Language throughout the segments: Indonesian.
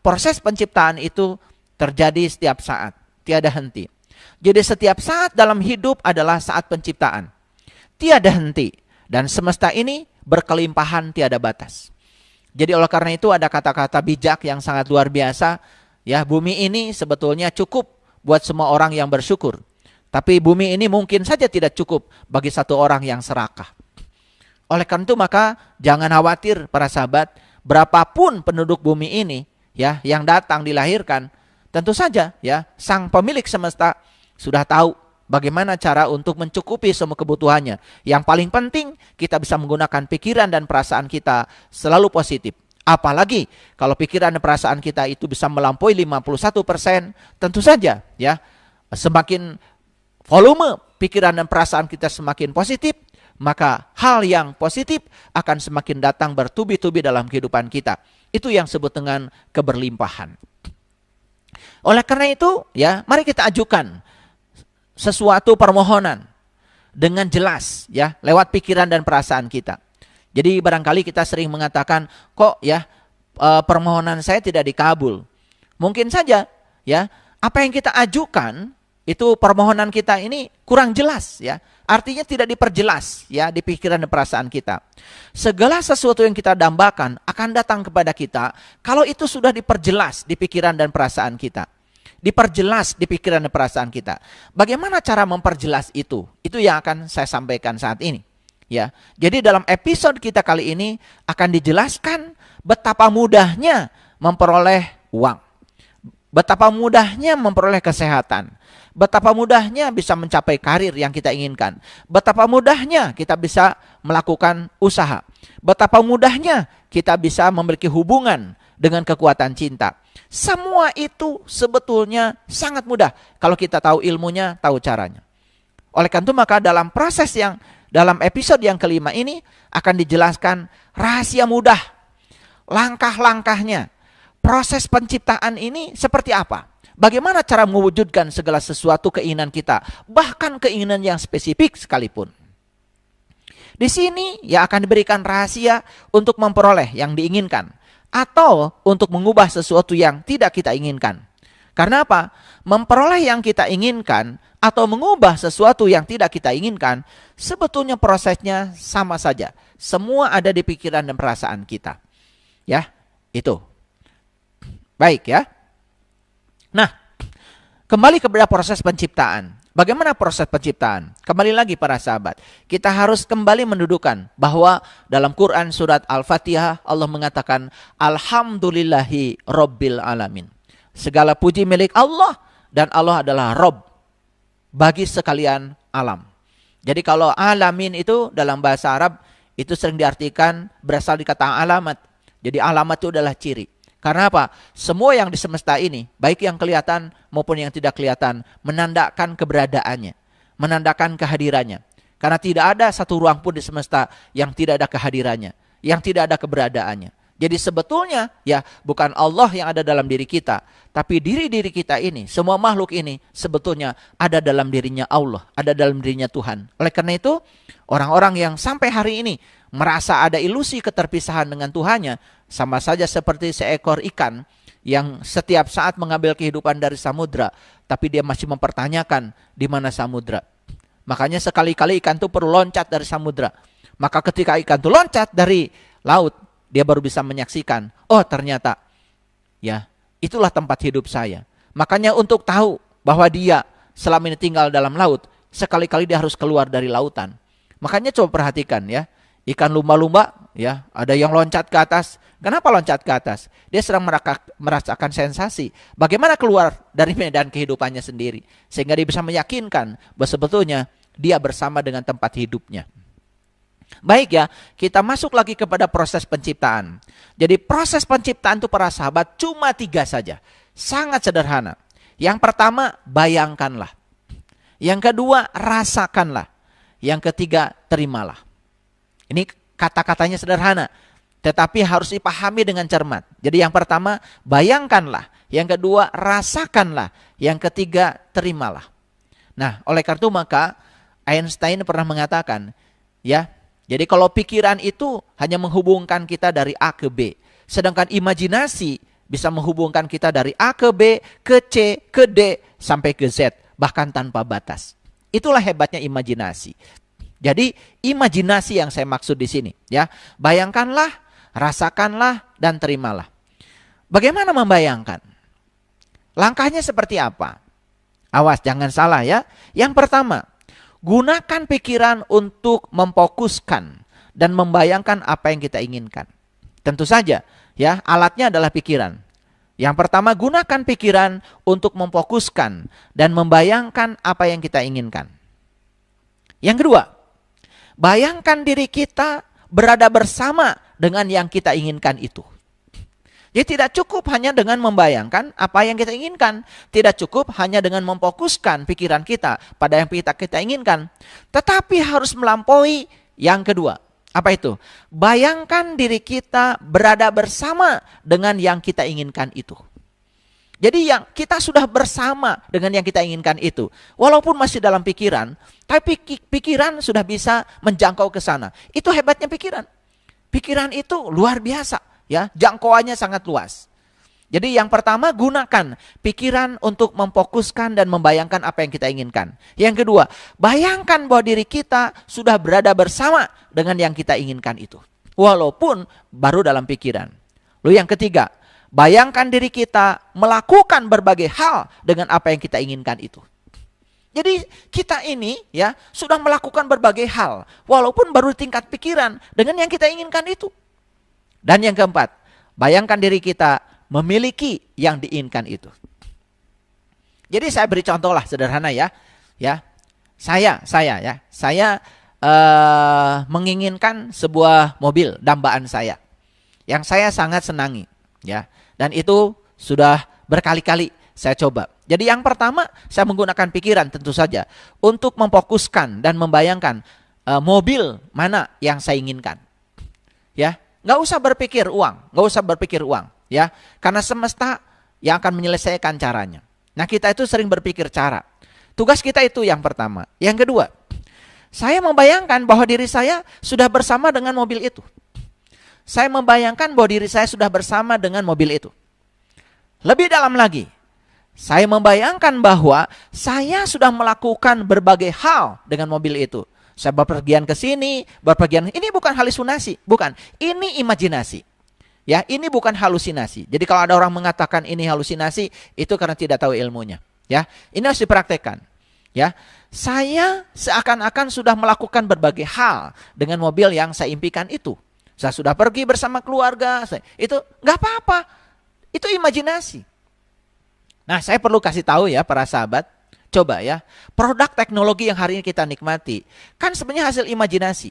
proses penciptaan itu terjadi setiap saat, tiada henti. Jadi setiap saat dalam hidup adalah saat penciptaan, tiada henti. Dan semesta ini berkelimpahan tiada batas. Jadi oleh karena itu ada kata-kata bijak yang sangat luar biasa. Ya, bumi ini sebetulnya cukup buat semua orang yang bersyukur. Tapi bumi ini mungkin saja tidak cukup bagi satu orang yang serakah. Oleh karena itu maka jangan khawatir para sahabat, berapapun penduduk bumi ini ya yang datang dilahirkan, tentu saja ya sang pemilik semesta sudah tahu bagaimana cara untuk mencukupi semua kebutuhannya. Yang paling penting kita bisa menggunakan pikiran dan perasaan kita selalu positif. Apalagi kalau pikiran dan perasaan kita itu bisa melampaui 51%, tentu saja ya semakin volume pikiran dan perasaan kita semakin positif, maka hal yang positif akan semakin datang bertubi-tubi dalam kehidupan kita. Itu yang disebut dengan keberlimpahan. Oleh karena itu ya mari kita ajukan sesuatu permohonan dengan jelas ya lewat pikiran dan perasaan kita. Jadi barangkali kita sering mengatakan kok ya permohonan saya tidak dikabul. Mungkin saja ya apa yang kita ajukan itu permohonan kita ini kurang jelas ya. Artinya tidak diperjelas ya di pikiran dan perasaan kita. Segala sesuatu yang kita dambakan akan datang kepada kita kalau itu sudah diperjelas di pikiran dan perasaan kita. Diperjelas di pikiran dan perasaan kita. Bagaimana cara memperjelas itu? Itu yang akan saya sampaikan saat ini. Ya, jadi dalam episode kita kali ini akan dijelaskan betapa mudahnya memperoleh uang, betapa mudahnya memperoleh kesehatan, betapa mudahnya bisa mencapai karir yang kita inginkan, betapa mudahnya kita bisa melakukan usaha, betapa mudahnya kita bisa memiliki hubungan dengan kekuatan cinta. Semua itu sebetulnya sangat mudah kalau kita tahu ilmunya, tahu caranya. Oleh karena itu maka dalam episode yang kelima ini akan dijelaskan rahasia mudah, langkah-langkahnya, proses penciptaan ini seperti apa. Bagaimana cara mewujudkan segala sesuatu keinginan kita, bahkan keinginan yang spesifik sekalipun. Di sini ya akan diberikan rahasia untuk memperoleh yang diinginkan atau untuk mengubah sesuatu yang tidak kita inginkan. Karena apa? Memperoleh yang kita inginkan atau mengubah sesuatu yang tidak kita inginkan, sebetulnya prosesnya sama saja. Semua ada di pikiran dan perasaan kita. Ya, itu. Baik ya. Nah, kembali kepada proses penciptaan. Bagaimana proses penciptaan? Kembali lagi para sahabat, kita harus kembali mendudukan bahwa dalam Quran surat Al-Fatihah Allah mengatakan Alhamdulillahi Rabbil Alamin. Segala puji milik Allah dan Allah adalah Rabb bagi sekalian alam. Jadi kalau alamin itu dalam bahasa Arab itu sering diartikan berasal dari kata alamat. Jadi alamat itu adalah ciri. Karena apa? Semua yang di semesta ini, baik yang kelihatan maupun yang tidak kelihatan, menandakan keberadaannya, menandakan kehadirannya. Karena tidak ada satu ruang pun di semesta yang tidak ada kehadirannya, yang tidak ada keberadaannya. Jadi sebetulnya ya bukan Allah yang ada dalam diri kita, tapi diri-diri kita ini, semua makhluk ini sebetulnya ada dalam dirinya Allah, ada dalam dirinya Tuhan. Oleh karena itu, orang-orang yang sampai hari ini merasa ada ilusi keterpisahan dengan Tuhannya, sama saja seperti seekor ikan yang setiap saat mengambil kehidupan dari samudra, tapi dia masih mempertanyakan di mana samudra. Makanya sekali-kali ikan itu perlu loncat dari samudra. Maka ketika ikan itu loncat dari laut, dia baru bisa menyaksikan, oh ternyata ya itulah tempat hidup saya. Makanya untuk tahu bahwa dia selama ini tinggal dalam laut, sekali-kali dia harus keluar dari lautan. Makanya coba perhatikan ya, ikan lumba-lumba ya, ada yang loncat ke atas. Kenapa loncat ke atas? Dia sedang merasakan sensasi. Bagaimana keluar dari medan kehidupannya sendiri. Sehingga dia bisa meyakinkan bahwa sebetulnya dia bersama dengan tempat hidupnya. Baik ya, kita masuk lagi kepada proses penciptaan. Jadi proses penciptaan itu para sahabat cuma 3 saja. Sangat sederhana. Yang pertama, bayangkanlah. Yang kedua, rasakanlah. Yang ketiga, terimalah. Ini kata-katanya sederhana, tetapi harus dipahami dengan cermat. Jadi yang pertama, bayangkanlah. Yang kedua, rasakanlah. Yang ketiga, terimalah. Nah, oleh karena itu maka Einstein pernah mengatakan, ya, jadi kalau pikiran itu hanya menghubungkan kita dari A ke B, sedangkan imajinasi Bisa menghubungkan kita dari A ke B, ke C, ke D, sampai ke Z, bahkan tanpa batas. Itulah hebatnya imajinasi. Jadi imajinasi yang saya maksud di sini, ya. Bayangkanlah, rasakanlah, dan terimalah. Bagaimana membayangkan? Langkahnya seperti apa? Awas, jangan salah ya. Yang pertama, gunakan pikiran untuk memfokuskan dan membayangkan apa yang kita inginkan. Tentu saja, ya, alatnya adalah pikiran. Yang pertama, gunakan pikiran untuk memfokuskan dan membayangkan apa yang kita inginkan. Yang kedua, bayangkan diri kita berada bersama dengan yang kita inginkan itu. Jadi tidak cukup hanya dengan membayangkan apa yang kita inginkan. Tidak cukup hanya dengan memfokuskan pikiran kita pada yang kita inginkan. Tetapi harus melampaui yang kedua. Apa itu? Bayangkan diri kita berada bersama dengan yang kita inginkan itu. Jadi yang kita sudah bersama dengan yang kita inginkan itu. Walaupun masih dalam pikiran, tapi pikiran sudah bisa menjangkau ke sana. Itu hebatnya pikiran. Pikiran itu luar biasa, ya, jangkauannya sangat luas. Jadi yang pertama, gunakan pikiran untuk memfokuskan dan membayangkan apa yang kita inginkan. Yang kedua, bayangkan bahwa diri kita sudah berada bersama dengan yang kita inginkan itu. Walaupun baru dalam pikiran. Lalu yang ketiga, bayangkan diri kita melakukan berbagai hal dengan apa yang kita inginkan itu. Jadi kita ini, ya, sudah melakukan berbagai hal walaupun baru tingkat pikiran dengan yang kita inginkan itu. Dan yang keempat, bayangkan diri kita memiliki yang diinginkan itu. Jadi saya beri contoh lah sederhana ya. Ya. Saya menginginkan sebuah mobil dambaan saya yang saya sangat senangi, ya. Dan itu sudah berkali-kali saya coba. Jadi yang pertama, saya menggunakan pikiran tentu saja untuk memfokuskan dan membayangkan mobil mana yang saya inginkan. Ya, nggak usah berpikir uang, ya, karena semesta yang akan menyelesaikan caranya. Nah, kita itu sering berpikir cara. Tugas kita itu yang pertama. Yang kedua, saya membayangkan bahwa diri saya sudah bersama dengan mobil itu. Saya membayangkan bahwa diri saya sudah bersama dengan mobil itu. Lebih dalam lagi, saya membayangkan bahwa saya sudah melakukan berbagai hal dengan mobil itu. Saya berpergian ke sini, ini bukan halusinasi, bukan. Ini imajinasi. Ya, ini bukan halusinasi. Jadi kalau ada orang mengatakan ini halusinasi, itu karena tidak tahu ilmunya. Ya, ini harus dipraktekkan. Ya, saya seakan-akan sudah melakukan berbagai hal dengan mobil yang saya impikan itu. Saya sudah pergi bersama keluarga, itu nggak apa-apa. Itu imajinasi. Nah, saya perlu kasih tahu ya para sahabat, coba ya, produk teknologi yang hari ini kita nikmati, kan sebenarnya hasil imajinasi.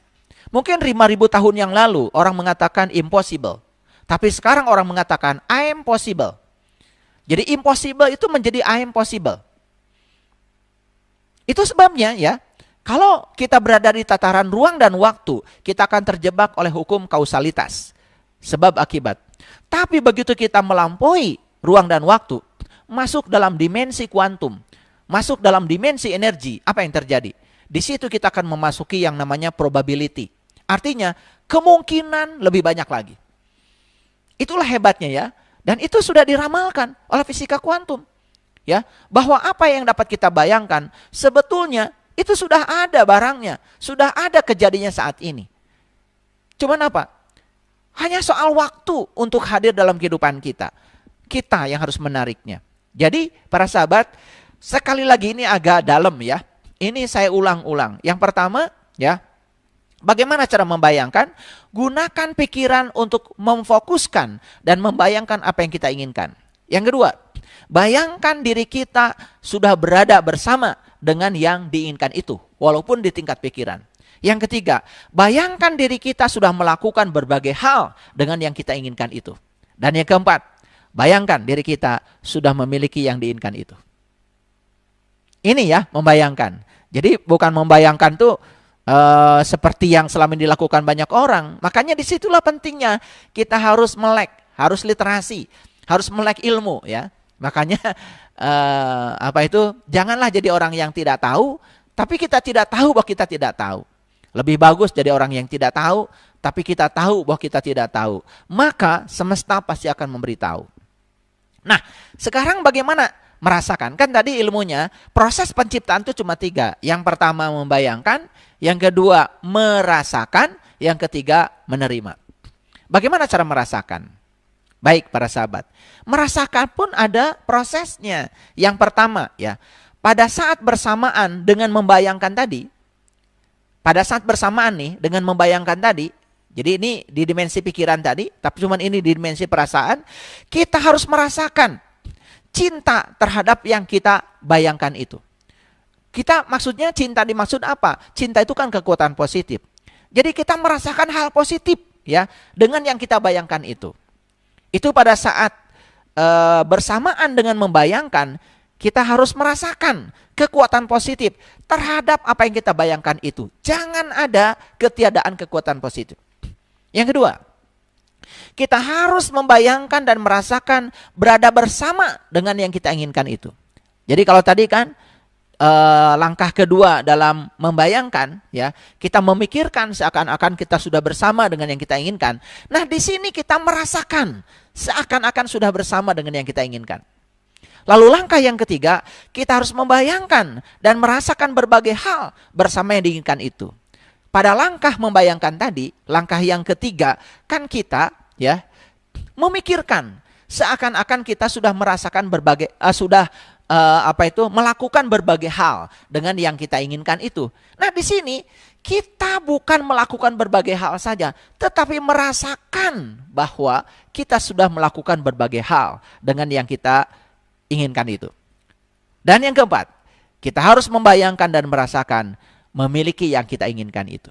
Mungkin 5.000 tahun yang lalu orang mengatakan impossible. Tapi sekarang orang mengatakan I am possible. Jadi impossible itu menjadi I am possible. Itu sebabnya ya, kalau kita berada di tataran ruang dan waktu, kita akan terjebak oleh hukum kausalitas, sebab akibat. Tapi begitu kita melampaui ruang dan waktu, masuk dalam dimensi kuantum, masuk dalam dimensi energi, apa yang terjadi? Di situ kita akan memasuki yang namanya probability. Artinya kemungkinan lebih banyak lagi. Itulah hebatnya ya. Dan itu sudah diramalkan oleh fisika kuantum. Ya, bahwa apa yang dapat kita bayangkan sebetulnya itu sudah ada barangnya, sudah ada kejadiannya saat ini. Cuman apa? Hanya soal waktu untuk hadir dalam kehidupan kita. Kita yang harus menariknya. Jadi para sahabat, sekali lagi ini agak dalam ya. Ini saya ulang-ulang. Yang pertama ya, bagaimana cara membayangkan? Gunakan pikiran untuk memfokuskan dan membayangkan apa yang kita inginkan. Yang kedua, bayangkan diri kita sudah berada bersama dengan yang diinginkan itu, walaupun di tingkat pikiran. Yang ketiga, bayangkan diri kita sudah melakukan berbagai hal dengan yang kita inginkan itu. Dan yang keempat, bayangkan diri kita sudah memiliki yang diinginkan itu. Ini ya, membayangkan. Jadi bukan membayangkan tuh seperti yang selama ini dilakukan banyak orang. Makanya disitulah pentingnya kita harus melek, harus literasi, harus melek ilmu ya. Makanya janganlah jadi orang yang tidak tahu, tapi kita tidak tahu bahwa kita tidak tahu. Lebih bagus jadi orang yang tidak tahu, tapi kita tahu bahwa kita tidak tahu. Maka semesta pasti akan memberitahu. Nah, sekarang bagaimana merasakan? Kan tadi ilmunya proses penciptaan itu cuma 3. Yang pertama membayangkan, yang kedua merasakan, yang ketiga menerima. Bagaimana cara merasakan? Baik para sahabat, merasakan pun ada prosesnya. Yang pertama ya, pada saat bersamaan dengan membayangkan tadi, pada saat bersamaan nih dengan membayangkan tadi, jadi ini di dimensi pikiran tadi, tapi cuman ini di dimensi perasaan, kita harus merasakan cinta terhadap yang kita bayangkan itu. Kita maksudnya cinta dimaksud apa? Cinta itu kan kekuatan positif. Jadi kita merasakan hal positif ya dengan yang kita bayangkan itu. Itu pada saat bersamaan dengan membayangkan, kita harus merasakan kekuatan positif terhadap apa yang kita bayangkan itu. Jangan ada ketiadaan kekuatan positif. Yang kedua, kita harus membayangkan dan merasakan berada bersama dengan yang kita inginkan itu. Jadi kalau tadi kan langkah kedua dalam membayangkan ya, kita memikirkan seakan-akan kita sudah bersama dengan yang kita inginkan. Nah, di sini kita merasakan seakan-akan sudah bersama dengan yang kita inginkan. Lalu langkah yang ketiga, kita harus membayangkan dan merasakan berbagai hal bersama yang diinginkan itu. Pada langkah membayangkan tadi, langkah yang ketiga, kan kita ya memikirkan seakan-akan kita sudah merasakan berbagai melakukan berbagai hal dengan yang kita inginkan itu. Nah, di sini kita bukan melakukan berbagai hal saja, tetapi merasakan bahwa kita sudah melakukan berbagai hal dengan yang kita inginkan itu. Dan yang keempat, kita harus membayangkan dan merasakan memiliki yang kita inginkan itu.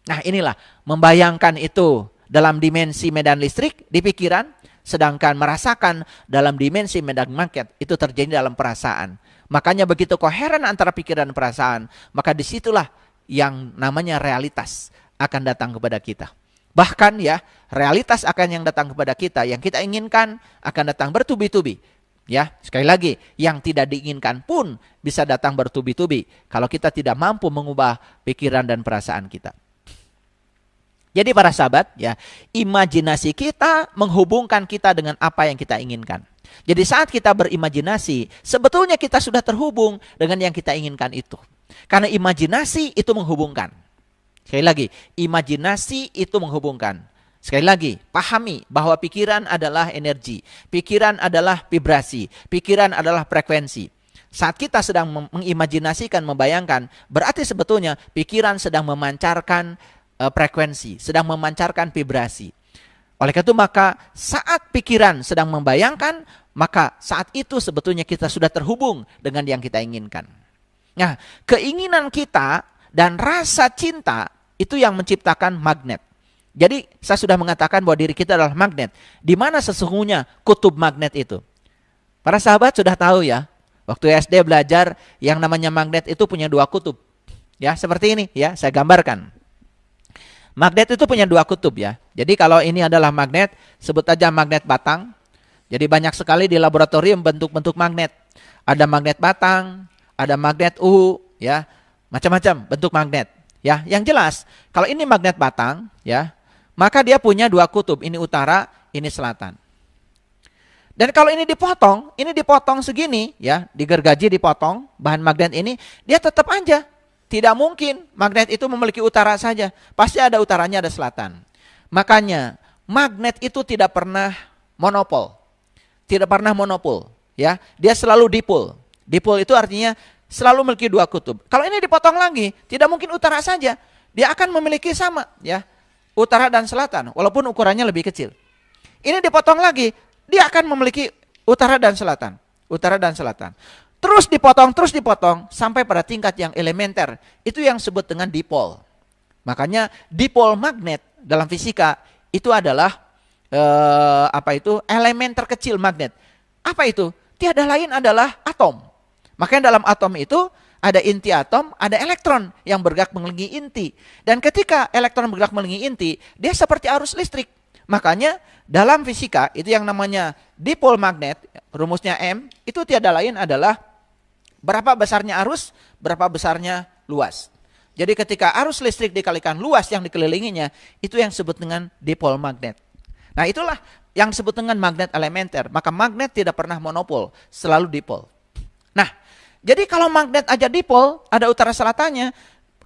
Nah, inilah membayangkan itu dalam dimensi medan listrik di pikiran, sedangkan merasakan dalam dimensi medan magnet itu terjadi dalam perasaan. Makanya begitu koheren antara pikiran dan perasaan, maka disitulah yang namanya realitas akan datang kepada kita. Bahkan ya, realitas akan yang datang kepada kita, yang kita inginkan akan datang bertubi-tubi. Ya, sekali lagi, yang tidak diinginkan pun bisa datang bertubi-tubi kalau kita tidak mampu mengubah pikiran dan perasaan kita. Jadi para sahabat, ya, imajinasi kita menghubungkan kita dengan apa yang kita inginkan. Jadi saat kita berimajinasi, sebetulnya kita sudah terhubung dengan yang kita inginkan itu. Karena imajinasi itu menghubungkan. Sekali lagi, imajinasi itu menghubungkan. Sekali lagi, pahami bahwa pikiran adalah energi, pikiran adalah vibrasi, pikiran adalah frekuensi. Saat kita sedang mengimajinasikan, membayangkan, berarti sebetulnya pikiran sedang memancarkan frekuensi, sedang memancarkan vibrasi. Oleh karena itu maka saat pikiran sedang membayangkan, maka saat itu sebetulnya kita sudah terhubung dengan yang kita inginkan. Nah, keinginan kita dan rasa cinta itu yang menciptakan magnet. Jadi saya sudah mengatakan bahwa diri kita adalah magnet. Di mana sesungguhnya kutub magnet itu? Para sahabat sudah tahu ya, waktu SD belajar yang namanya magnet itu punya 2 kutub. Ya, seperti ini ya, saya gambarkan. Magnet itu punya 2 kutub ya. Jadi kalau ini adalah magnet, sebut aja magnet batang. Jadi banyak sekali di laboratorium bentuk-bentuk magnet. Ada magnet batang, ada magnet uhu, ya, macam-macam bentuk magnet. Ya, yang jelas kalau ini magnet batang, ya, maka dia punya 2 kutub. Ini utara, ini selatan. Dan kalau ini dipotong segini, ya, digergaji, dipotong bahan magnet ini, dia tetap aja. Tidak mungkin magnet itu memiliki utara saja. Pasti ada utaranya, ada selatan. Makanya magnet itu tidak pernah monopol. Tidak pernah monopol. Ya, dia selalu dipol. Dipol itu artinya selalu memiliki 2 kutub. Kalau ini dipotong lagi, tidak mungkin utara saja. Dia akan memiliki sama, ya, utara dan selatan, walaupun ukurannya lebih kecil. Ini dipotong lagi, dia akan memiliki utara dan selatan. Utara dan selatan. Terus dipotong, sampai pada tingkat yang elementer. Itu yang disebut dengan dipol. Makanya dipol magnet dalam fisika itu adalah elemen terkecil magnet. Apa itu? Tiada lain adalah atom. Makanya dalam atom itu ada inti atom, ada elektron yang bergerak mengelilingi inti. Dan ketika elektron bergerak mengelilingi inti, dia seperti arus listrik. Makanya dalam fisika itu yang namanya dipol magnet, rumusnya M, itu tiada lain adalah berapa besarnya arus, berapa besarnya luas. Jadi ketika arus listrik dikalikan luas yang dikelilinginya, itu yang disebut dengan dipol magnet. Nah, itulah yang disebut dengan magnet elementer. Maka magnet tidak pernah monopol, selalu dipol. Nah, jadi kalau magnet aja dipol, ada utara selatannya.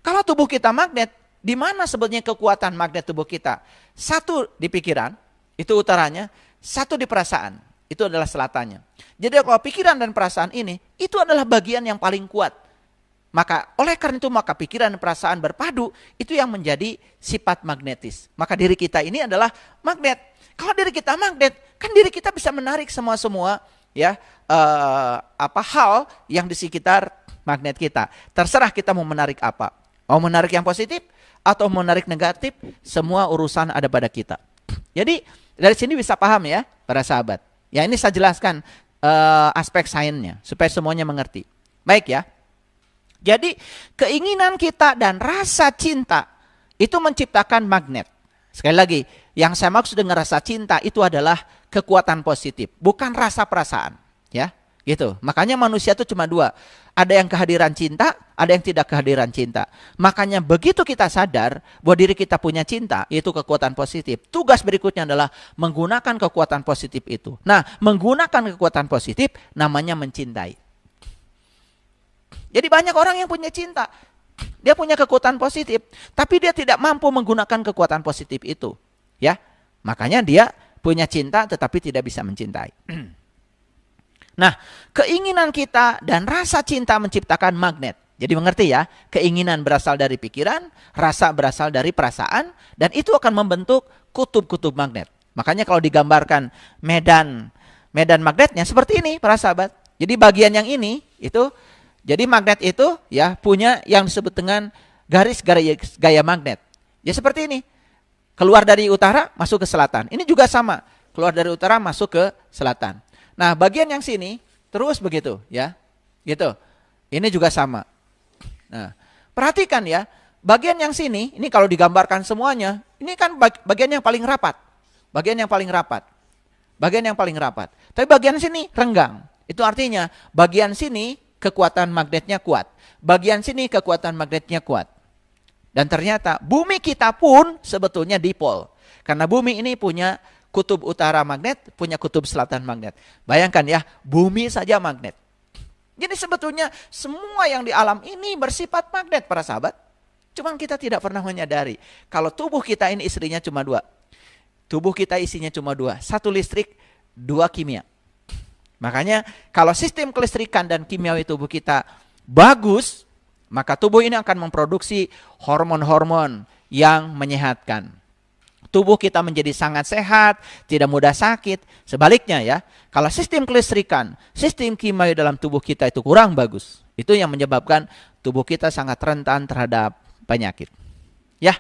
Kalau tubuh kita magnet, di mana sebetulnya kekuatan magnet tubuh kita? Satu di pikiran, itu utaranya. Satu di perasaan, itu adalah selatannya. Jadi kalau pikiran dan perasaan ini, itu adalah bagian yang paling kuat. Maka oleh karena itu maka pikiran dan perasaan berpadu, itu yang menjadi sifat magnetis. Maka diri kita ini adalah magnet. Kalau diri kita magnet, kan diri kita bisa menarik semua ya hal yang di sekitar magnet kita. Terserah kita mau menarik apa. Mau menarik yang positif atau menarik negatif, semua urusan ada pada kita. Jadi dari sini bisa paham ya para sahabat. Ya, ini saya jelaskan aspek sainsnya supaya semuanya mengerti. Baik ya. Jadi keinginan kita dan rasa cinta itu menciptakan magnet. Sekali lagi, yang saya maksud dengan rasa cinta itu adalah kekuatan positif, bukan rasa perasaan, ya. Gitu. Makanya manusia itu cuma dua. Ada yang kehadiran cinta, ada yang tidak kehadiran cinta. Makanya begitu kita sadar bahwa diri kita punya cinta, itu kekuatan positif. Tugas berikutnya adalah menggunakan kekuatan positif itu. Nah, menggunakan kekuatan positif namanya mencintai. Jadi banyak orang yang punya cinta. Dia punya kekuatan positif, tapi dia tidak mampu menggunakan kekuatan positif itu. Ya, makanya dia punya cinta tetapi tidak bisa mencintai. Nah, keinginan kita dan rasa cinta menciptakan magnet. Jadi mengerti ya, keinginan berasal dari pikiran, rasa berasal dari perasaan, dan itu akan membentuk kutub-kutub magnet. Makanya kalau digambarkan medan magnetnya seperti ini para sahabat. Jadi bagian yang ini itu, jadi magnet itu ya punya yang disebut dengan garis gaya magnet. Ya seperti ini, keluar dari utara masuk ke selatan. Ini juga sama, keluar dari utara masuk ke selatan. Nah, bagian yang sini terus begitu ya. Gitu. Ini juga sama. Nah, perhatikan ya, bagian yang sini ini kalau digambarkan semuanya, ini kan bagian yang paling rapat. Bagian yang paling rapat. Bagian yang paling rapat. Tapi bagian sini renggang. Itu artinya bagian sini kekuatan magnetnya kuat. Bagian sini kekuatan magnetnya kuat. Dan ternyata bumi kita pun sebetulnya dipol. Karena bumi ini punya kutub utara magnet, punya kutub selatan magnet. Bayangkan ya, bumi saja magnet. Jadi sebetulnya semua yang di alam ini bersifat magnet para sahabat. Cuman kita tidak pernah menyadari. Kalau tubuh kita ini istrinya cuma dua. Tubuh kita isinya cuma dua. Satu listrik, dua kimia. Makanya kalau sistem kelistrikan dan kimiawi tubuh kita bagus, maka tubuh ini akan memproduksi hormon-hormon yang menyehatkan. Tubuh kita menjadi sangat sehat, tidak mudah sakit. Sebaliknya ya, kalau sistem kelistrikan, sistem kimiawi dalam tubuh kita itu kurang bagus, itu yang menyebabkan tubuh kita sangat rentan terhadap penyakit. Ya,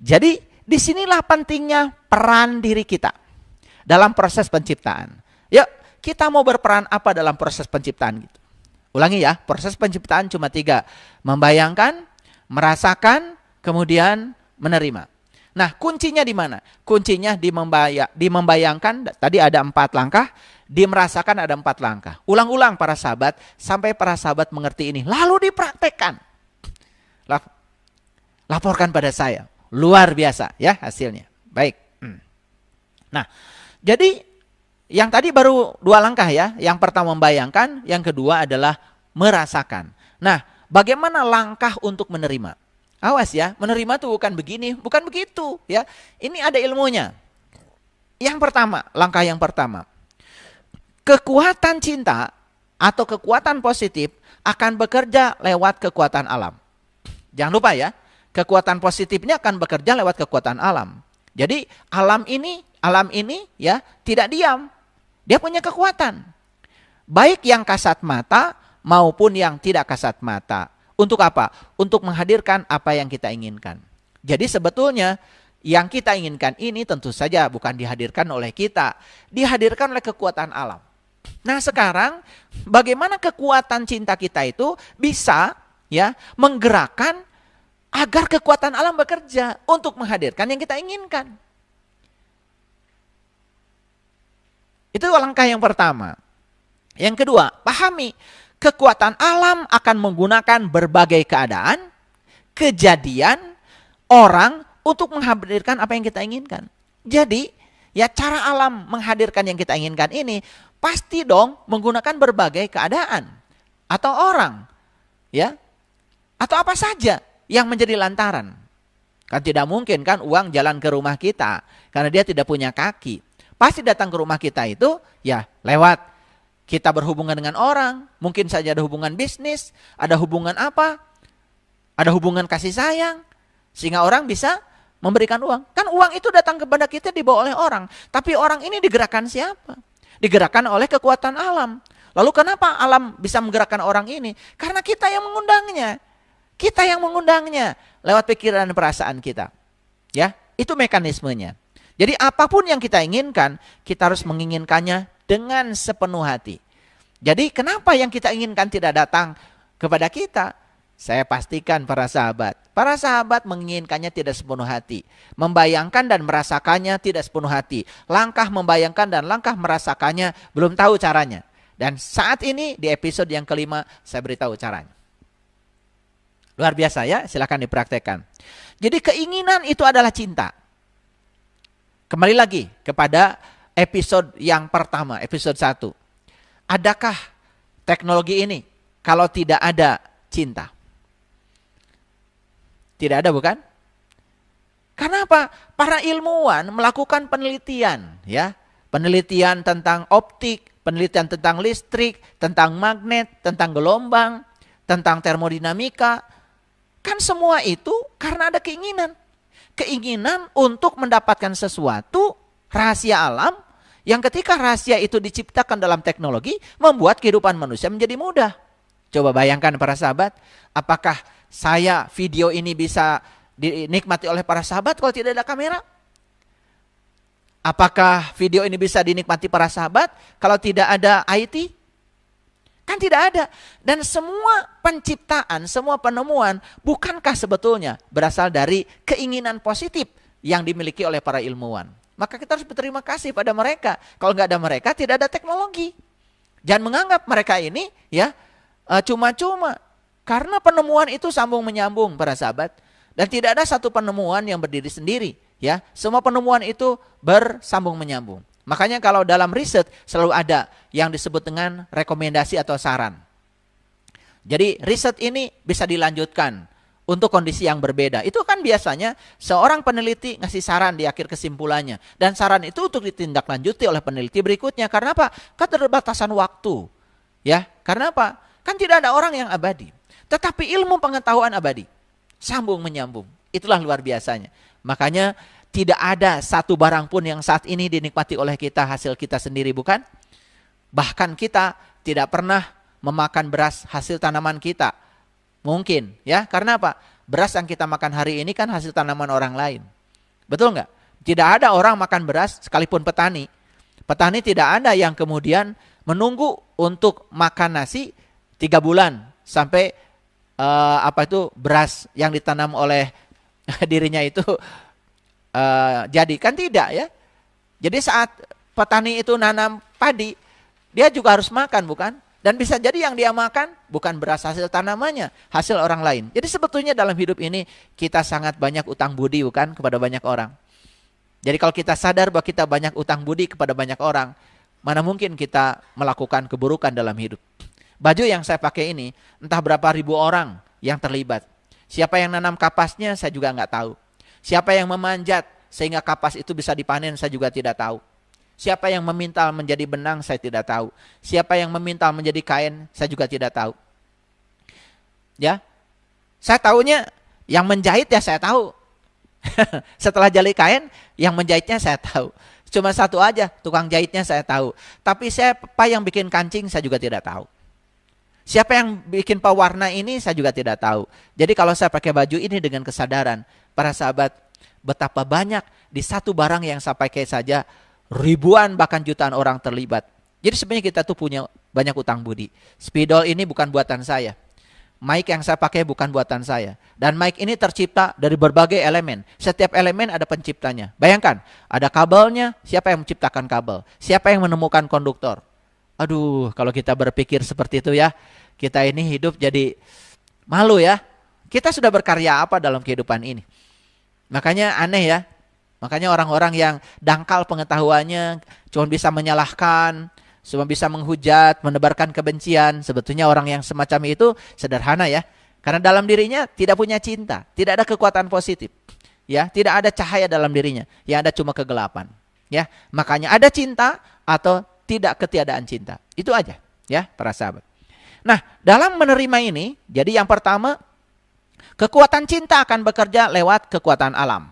jadi disinilah pentingnya peran diri kita dalam proses penciptaan. Yuk, kita mau berperan apa dalam proses penciptaan gitu? Ulangi ya, proses penciptaan cuma 3. Membayangkan, merasakan, kemudian menerima. Nah, kuncinya di mana? Kuncinya di membayangkan, tadi ada 4 langkah, di merasakan ada 4 langkah. Ulang-ulang para sahabat, sampai para sahabat mengerti ini. Lalu dipraktekkan. Laporkan pada saya. Luar biasa ya hasilnya. Baik. Nah, jadi yang tadi baru 2 langkah ya. Yang pertama membayangkan, yang kedua adalah merasakan. Nah, bagaimana langkah untuk menerima? Awas ya, menerima tuh bukan begini, bukan begitu ya. Ini ada ilmunya. Yang pertama, langkah yang pertama. Kekuatan cinta atau kekuatan positif akan bekerja lewat kekuatan alam. Jangan lupa ya, kekuatan positifnya akan bekerja lewat kekuatan alam. Jadi alam ini ya tidak diam. Dia punya kekuatan. Baik yang kasat mata maupun yang tidak kasat mata. Untuk apa? Untuk menghadirkan apa yang kita inginkan. Jadi sebetulnya yang kita inginkan ini tentu saja bukan dihadirkan oleh kita. Dihadirkan oleh kekuatan alam. Nah sekarang bagaimana kekuatan cinta kita itu bisa ya menggerakkan agar kekuatan alam bekerja untuk menghadirkan yang kita inginkan. Itu langkah yang pertama. Yang kedua, pahami. Kekuatan alam akan menggunakan berbagai keadaan, kejadian, orang untuk menghadirkan apa yang kita inginkan. Jadi, ya cara alam menghadirkan yang kita inginkan ini pasti dong menggunakan berbagai keadaan atau orang, ya, atau apa saja yang menjadi lantaran. Kan tidak mungkin kan uang jalan ke rumah kita karena dia tidak punya kaki. Pasti datang ke rumah kita itu ya lewat kita berhubungan dengan orang, mungkin saja ada hubungan bisnis, ada hubungan apa, ada hubungan kasih sayang, sehingga orang bisa memberikan uang. Kan uang itu datang kepada kita dibawa oleh orang, tapi orang ini digerakkan siapa? Digerakkan oleh kekuatan alam. Lalu kenapa alam bisa menggerakkan orang ini? Karena kita yang mengundangnya. Kita yang mengundangnya lewat pikiran dan perasaan kita. Ya, itu mekanismenya. Jadi apapun yang kita inginkan, kita harus menginginkannya dengan sepenuh hati. Jadi kenapa yang kita inginkan tidak datang kepada kita? Saya pastikan para sahabat menginginkannya tidak sepenuh hati. Membayangkan dan merasakannya tidak sepenuh hati. Langkah membayangkan dan langkah merasakannya belum tahu caranya. Dan saat ini di episode yang kelima saya beritahu caranya. Luar biasa ya, silakan dipraktekkan. Jadi keinginan itu adalah cinta. Kembali lagi kepada episode yang pertama, episode 1. Adakah teknologi ini kalau tidak ada cinta? Tidak ada, bukan? Karena apa? Para ilmuwan melakukan penelitian, ya. Penelitian tentang optik, penelitian tentang listrik, tentang magnet, tentang gelombang, tentang termodinamika. Kan semua itu karena ada keinginan. Keinginan untuk mendapatkan sesuatu, rahasia alam, yang ketika rahasia itu diciptakan dalam teknologi, membuat kehidupan manusia menjadi mudah. Coba bayangkan para sahabat, apakah video ini bisa dinikmati oleh para sahabat kalau tidak ada kamera? Apakah video ini bisa dinikmati para sahabat kalau tidak ada IT? Kan tidak ada. Dan semua penciptaan, semua penemuan, bukankah sebetulnya berasal dari keinginan positif yang dimiliki oleh para ilmuwan? Maka kita harus berterima kasih pada mereka. Kalau nggak ada mereka, tidak ada teknologi. Jangan menganggap mereka ini ya cuma-cuma. Karena penemuan itu sambung menyambung para sahabat. Dan tidak ada satu penemuan yang berdiri sendiri. Ya, semua penemuan itu bersambung menyambung. Makanya kalau dalam riset selalu ada yang disebut dengan rekomendasi atau saran. Jadi riset ini bisa dilanjutkan untuk kondisi yang berbeda. Itu kan biasanya seorang peneliti ngasih saran di akhir kesimpulannya. Dan saran itu untuk ditindaklanjuti oleh peneliti berikutnya. Karena apa? Keterbatasan waktu. Ya, karena apa? Kan tidak ada orang yang abadi. Tetapi ilmu pengetahuan abadi. Sambung menyambung. Itulah luar biasanya. Makanya tidak ada satu barang pun yang saat ini dinikmati oleh kita hasil kita sendiri, bukan? Bahkan kita tidak pernah memakan beras hasil tanaman kita. Mungkin, ya. Karena apa? Beras yang kita makan hari ini kan hasil tanaman orang lain. Betul nggak? Tidak ada orang makan beras sekalipun petani. Petani tidak ada yang kemudian menunggu untuk makan nasi 3 bulan sampai beras yang ditanam oleh dirinya itu jadi, kan tidak ya. Jadi saat petani itu nanam padi, dia juga harus makan, bukan? Dan bisa jadi yang dia makan bukan beras hasil tanamannya, hasil orang lain. Jadi sebetulnya dalam hidup ini kita sangat banyak utang budi, bukan, kepada banyak orang. Jadi kalau kita sadar bahwa kita banyak utang budi kepada banyak orang, mana mungkin kita melakukan keburukan dalam hidup. Baju yang saya pakai ini, entah berapa ribu orang yang terlibat. Siapa yang nanam kapasnya, saya juga nggak tahu. Siapa yang memanjat sehingga kapas itu bisa dipanen, saya juga tidak tahu. Siapa yang memintal menjadi benang, saya tidak tahu. Siapa yang memintal menjadi kain, saya juga tidak tahu. Ya, saya tahunya yang menjahit ya saya tahu. Setelah jali kain, yang menjahitnya saya tahu. Cuma satu aja, tukang jahitnya saya tahu. Tapi siapa yang bikin kancing, saya juga tidak tahu. Siapa yang bikin pewarna ini, saya juga tidak tahu. Jadi kalau saya pakai baju ini dengan kesadaran, para sahabat, betapa banyak di satu barang yang saya pakai saja, ribuan bahkan jutaan orang terlibat. Jadi sebenarnya kita tuh punya banyak utang budi. Spidol ini bukan buatan saya. Mic yang saya pakai bukan buatan saya. Dan mic ini tercipta dari berbagai elemen. Setiap elemen ada penciptanya. Bayangkan, ada kabelnya, siapa yang menciptakan kabel? Siapa yang menemukan konduktor? Aduh, kalau kita berpikir seperti itu ya, kita ini hidup jadi malu ya. Kita sudah berkarya apa dalam kehidupan ini? Makanya aneh ya, Makanya orang-orang yang dangkal pengetahuannya, cuma bisa menyalahkan, cuma bisa menghujat, menebarkan kebencian, sebetulnya orang yang semacam itu sederhana ya. Karena dalam dirinya tidak punya cinta, tidak ada kekuatan positif. Ya, tidak ada cahaya dalam dirinya, yang ada cuma kegelapan. Ya, makanya ada cinta atau tidak ketiadaan cinta. Itu aja, ya, para sahabat. Nah, dalam menerima ini, jadi yang pertama, kekuatan cinta akan bekerja lewat kekuatan alam.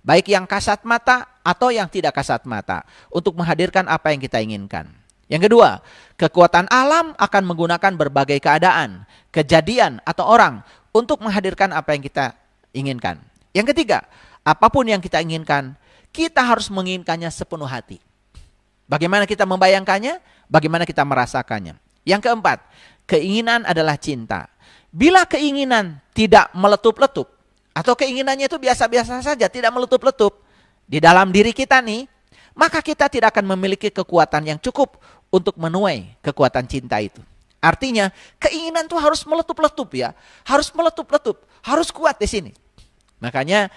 Baik yang kasat mata atau yang tidak kasat mata, untuk menghadirkan apa yang kita inginkan. Yang kedua, kekuatan alam akan menggunakan berbagai keadaan, kejadian atau orang untuk menghadirkan apa yang kita inginkan. Yang ketiga, apapun yang kita inginkan, kita harus menginginkannya sepenuh hati. Bagaimana kita membayangkannya? Bagaimana kita merasakannya? Yang keempat, keinginan adalah cinta. Bila keinginan tidak meletup-letup, atau keinginannya itu biasa-biasa saja, tidak meletup-letup di dalam diri kita nih, maka kita tidak akan memiliki kekuatan yang cukup untuk menuai kekuatan cinta itu. Artinya, keinginan itu harus meletup-letup ya. Harus meletup-letup, harus kuat di sini. Makanya,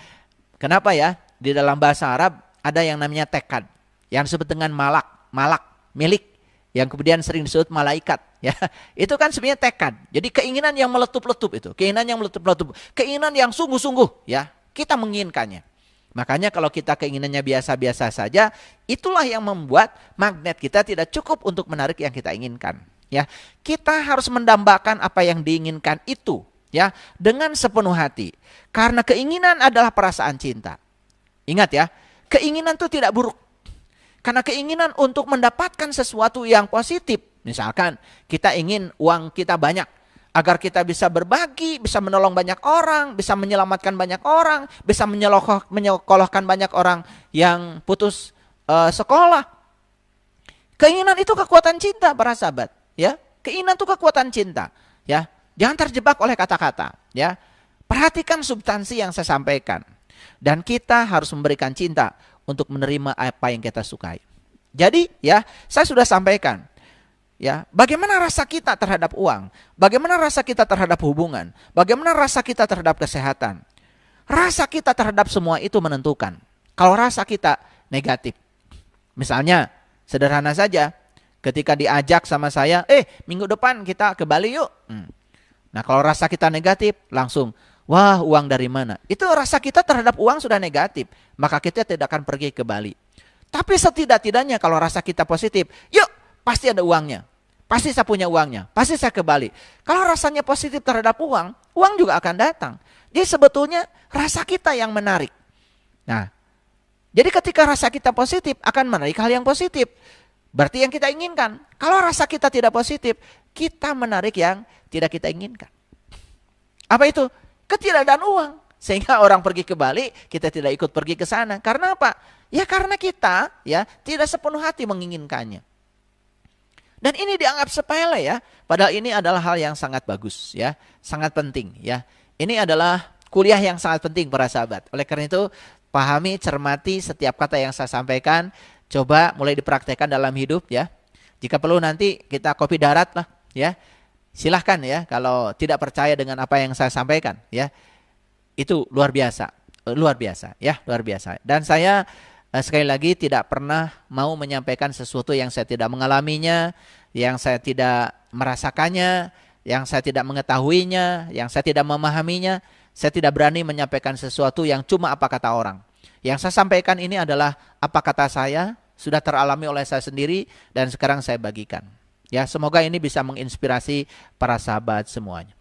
kenapa ya, di dalam bahasa Arab ada yang namanya tekad, yang disebut dengan malak, milik, yang kemudian sering disebut malaikat. Ya, itu kan sebenarnya tekad. Jadi keinginan yang meletup-letup itu, keinginan yang meletup-letup, keinginan yang sungguh-sungguh, ya, kita menginginkannya. Makanya kalau kita keinginannya biasa-biasa saja, itulah yang membuat magnet kita tidak cukup untuk menarik yang kita inginkan. Ya, kita harus mendambakan apa yang diinginkan itu, ya, dengan sepenuh hati. Karena keinginan adalah perasaan cinta. Ingat ya, keinginan itu tidak buruk. Karena keinginan untuk mendapatkan sesuatu yang positif. Misalkan kita ingin uang kita banyak, agar kita bisa berbagi, bisa menolong banyak orang, bisa menyelamatkan banyak orang, bisa menyekolahkan banyak orang yang putus sekolah. Keinginan itu kekuatan cinta para sahabat. Ya, keinginan itu kekuatan cinta. Ya, jangan terjebak oleh kata-kata. Ya, perhatikan substansi yang saya sampaikan. Dan kita harus memberikan cinta untuk menerima apa yang kita sukai. Jadi, ya, saya sudah sampaikan. Ya, bagaimana rasa kita terhadap uang? Bagaimana rasa kita terhadap hubungan? Bagaimana rasa kita terhadap kesehatan? Rasa kita terhadap semua itu menentukan. Kalau rasa kita negatif, misalnya, sederhana saja, ketika diajak sama saya, minggu depan kita ke Bali yuk. Nah, kalau rasa kita negatif, langsung, wah, uang dari mana? Itu rasa kita terhadap uang sudah negatif, maka kita tidak akan pergi ke Bali. Tapi setidak-tidaknya kalau rasa kita positif, yuk, pasti ada uangnya. Pasti saya punya uangnya, pasti saya ke Bali. Kalau rasanya positif terhadap uang, uang juga akan datang. Jadi sebetulnya rasa kita yang menarik. Nah, jadi ketika rasa kita positif akan menarik hal yang positif. Berarti yang kita inginkan. Kalau rasa kita tidak positif, kita menarik yang tidak kita inginkan. Apa itu? Ketiadaan uang. Sehingga orang pergi ke Bali, kita tidak ikut pergi ke sana. Karena apa? Ya karena kita ya tidak sepenuh hati menginginkannya. Dan ini dianggap sepele ya, padahal ini adalah hal yang sangat bagus ya, sangat penting ya. Ini adalah kuliah yang sangat penting para sahabat. Oleh karena itu, pahami, cermati setiap kata yang saya sampaikan, coba mulai dipraktekkan dalam hidup ya. Jika perlu nanti kita kopi darat lah ya. Silahkan ya, kalau tidak percaya dengan apa yang saya sampaikan ya. Itu luar biasa ya, luar biasa. Dan saya sekali lagi tidak pernah mau menyampaikan sesuatu yang saya tidak mengalaminya, yang saya tidak merasakannya, yang saya tidak mengetahuinya, yang saya tidak memahaminya. Saya tidak berani menyampaikan sesuatu yang cuma apa kata orang. Yang saya sampaikan ini adalah apa kata saya, sudah teralami oleh saya sendiri dan sekarang saya bagikan. Ya, semoga ini bisa menginspirasi para sahabat semuanya.